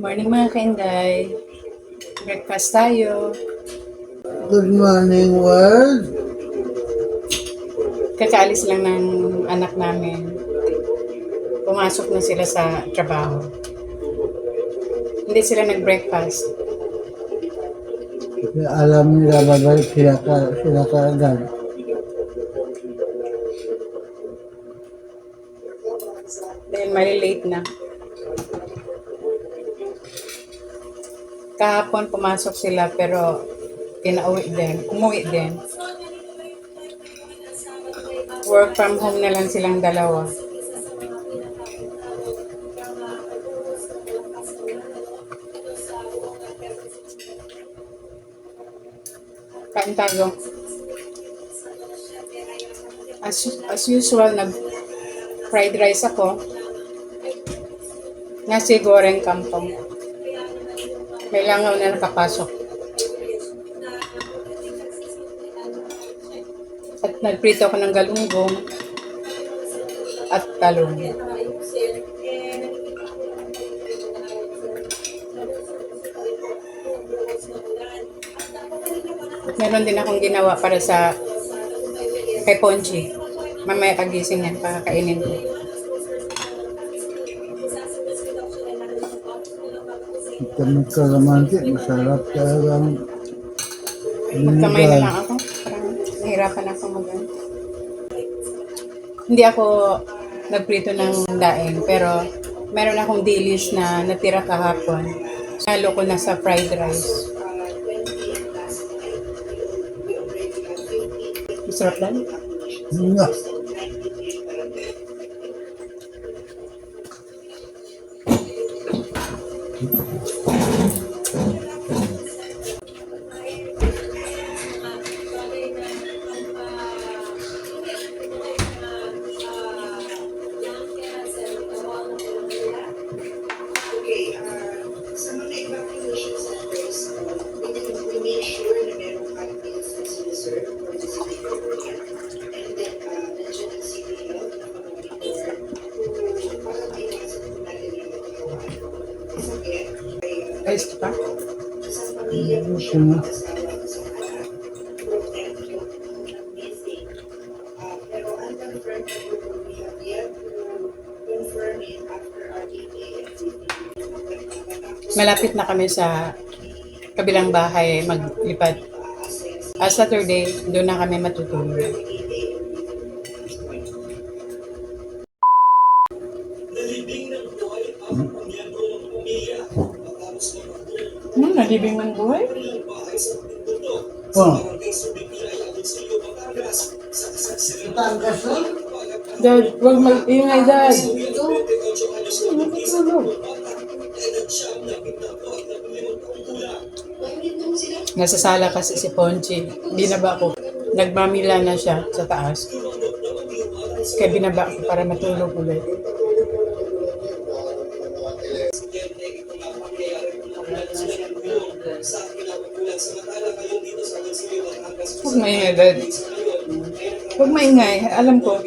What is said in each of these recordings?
Morning mga kainday. Breakfast tayo. Good morning, world. Kakaalis lang ng anak namin. Pumasok na sila sa trabaho. Hindi sila nag-breakfast. Kasi alam nila babalik sila kaagad. Dahil malilate na. Kahapon pumasok sila pero umuwi din. Work from home na lang silang dalawa. Kain tayo. As usual, nag-fried rice ako. Nasi goreng kampong. May langaw na nakapasok. At nagprito ako ng galunggong at talong. At meron din akong ginawa para sa kay Ponchi. Mamaya pagising yan, pakakainin ko. Kami kalamansi, masarap talagang Magkamay na lang ako. Parang nahirapan ako Hindi ako nagprito ng daing, pero meron akong dilis na natira kahapon. Halo ko na sa fried rice. Masarap lang. nga. Sa mga evacuation centers, we make sure na meron kami meals na siniserve for the city government. And then, nandiyan ang city health na pamamigor para maiwasan po natin yung magagawa ng sakit. Ayos ka pa? Sa pamilya po siya, mag-asawa, sa anak, protect yung missing. Pero unconfirmed po, we have yet to confirm it after our DNA and Malapit na kami sa kabilang bahay maglipad. Saturday, doon na kami matutulog. Nalibing ng buhay? Oh. Tangkas na? Dad, huwag mag-ingay, Dad. Matutulog. Nasa sala kasi si Ponchi. Binaba ko. Nagmamila na siya sa taas. Kaya binaba ko para matulog ulit. Huwag maingay, Dad. Huwag maingay. Alam ko.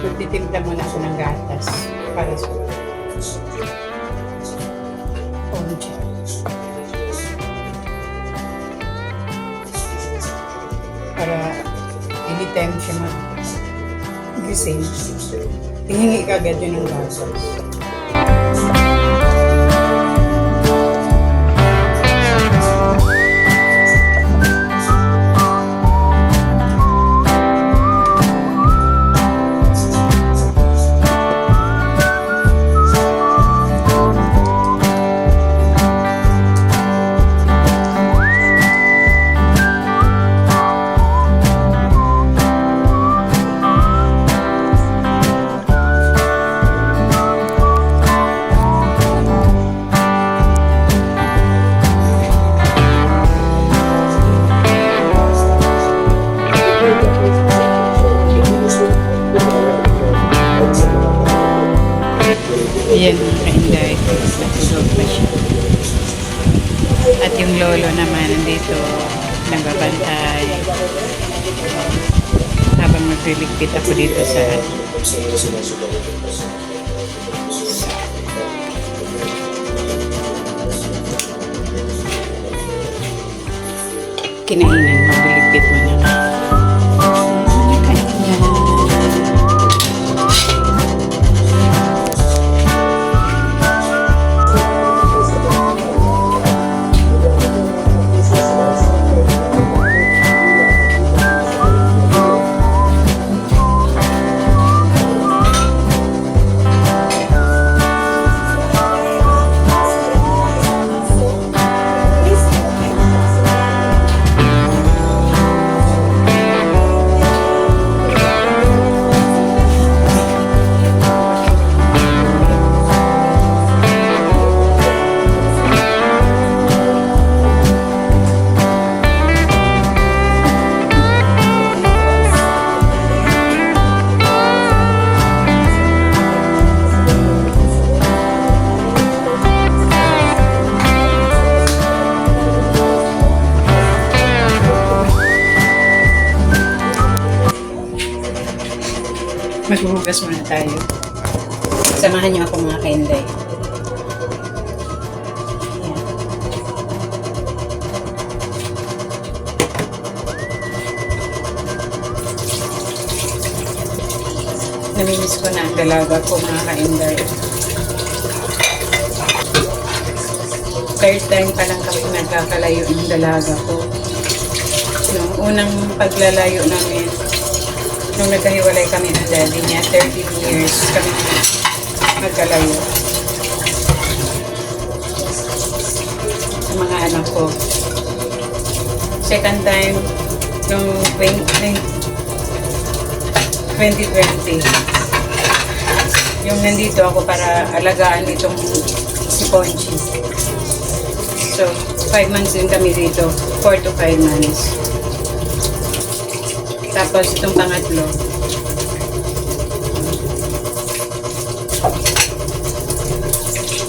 Magtitimpla muna ako ng gatas para sa Ponchi. Para anytime siya mag-gising, hihingi ka agad yun ng gatas. Ayan mga kainday, natulog pa siya. At yung lolo naman nandito, nagbabantay. Habang magliligpit ako dito sa kinainan, magliligpit mo na. Ayan. Maghuhugas muna tayo. Samahan niyo ako mga kainday. Namimiss ko na ang dalaga ko mga kainday. Third time pa lang kami nagkakalayo ng dalaga ko. Nung unang paglalayo namin, nung nagkahiwalay kami ng daddy niya, 13 years kami nagkalayo. Sa mga anak ko. Second time, nung 2020, yung nandito ako para alagaan itong si Ponchi. So, 5 months din kami dito. 4 to 5 months. Tapos itong pangatlo.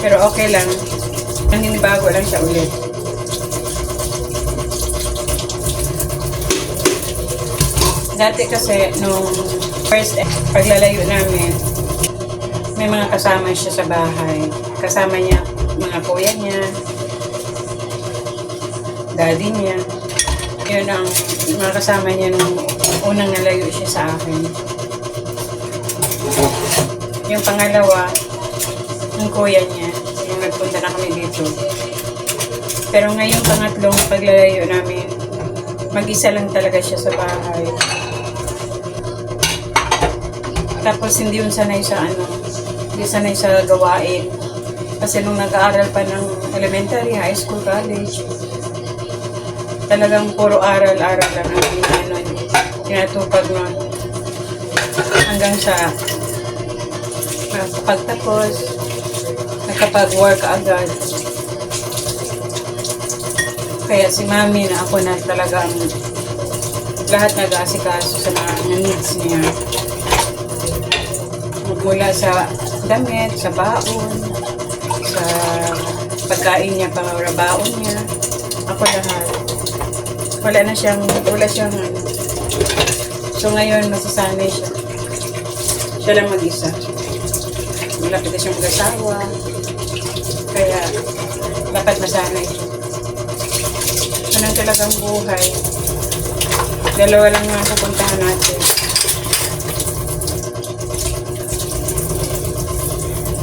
Pero okay lang. Naninibago lang siya ulit. Dati kasi nung first paglalayo namin, may mga kasama siya sa bahay. Kasama niya mga kuya niya, daddy niya. Yun ang mga kasama niya nung unang nalayo siya sa akin. Yung pangalawa, yung kuya niya, yung nagpunta na kami dito. Pero ngayong pangatlong paglalayo namin, mag-isa lang talaga siya sa bahay. Tapos hindi yun sanay sa hindi sanay sa gawain. Kasi nung nag-aaral pa ng elementary, high school, college, talagang puro aral-aral lang ang tinatupag nun. Hanggang sa pagtapos, nakapag-work agad. Kaya si mami na ako na talagang lahat nag-aasikaso sa mga needs niya. Mula sa damit, sa baon, sa pagkain niya, pangarabaon niya. Ako lahat. Wala siyang So ngayon, masasanay siya. Siya lang mag-isa. Malapit na siyang mag-asawa. Kaya, dapat masanay siya. Anong talagang buhay. Dalawa lang nga pupuntahan natin.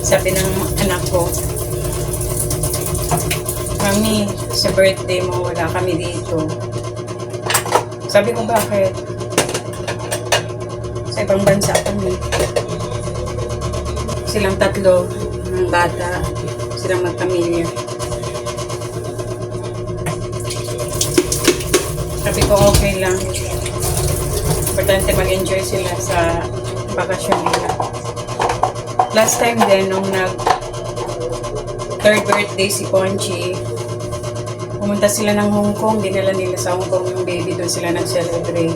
Sabi ng anak ko, Mami, sa birthday mo, wala kami dito. Sabi ko, bakit? Sa ibang bansa kami. Silang tatlo, ng bata, silang magpamilya. Sabi ko, okay lang. Importante mag-enjoy sila sa bakasyon nila. Last time din, nung third birthday si Ponchi, pumunta sila ng Hong Kong, dinala nila sa Hong Kong yung baby, doon sila nag-celebrate.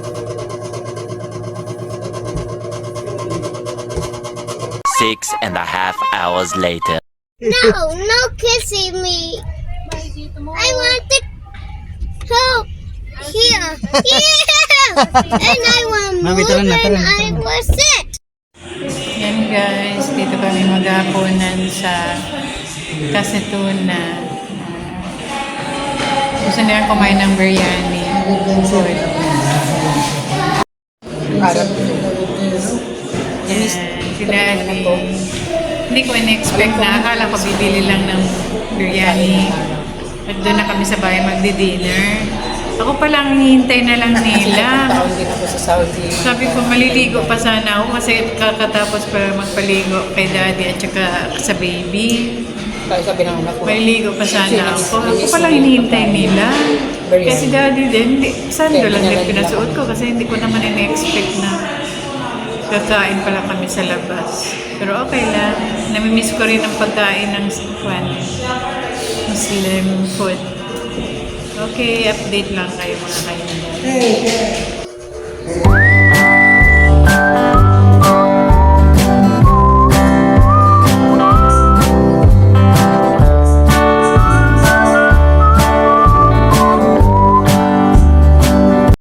6.5 hours later. No, no kissing me. I want to help here. Yeah! And I want to move and I was sick. Yan guys, dito kami maghapunan sa Kasetuna. Gusto nila kumain ng biryani. Food. Yan, si Daddy. Hindi ko in-expect na. Akala ko bibili lang ng biryani. At doon na kami sa bahay magdi-dinner. Ako palang hihintay na lang nila. Taon din ako sa Saudi. Sabi ko, maliligo pa sana ako kasi kakatapos pa magpaligo kay Daddy at saka sa baby. Kaya sabi ng anak ko, Maliligo pa sana ako. Ako palang hinihintay nila. Kasi Daddy din, sando lang din pinasuot ko kasi hindi ko naman in-expect na kakain pala kami sa labas. Pero okay lang. Namimiss ko rin ang pagkain ng Muslim food. Okay, update lang kayo mga kaibigan.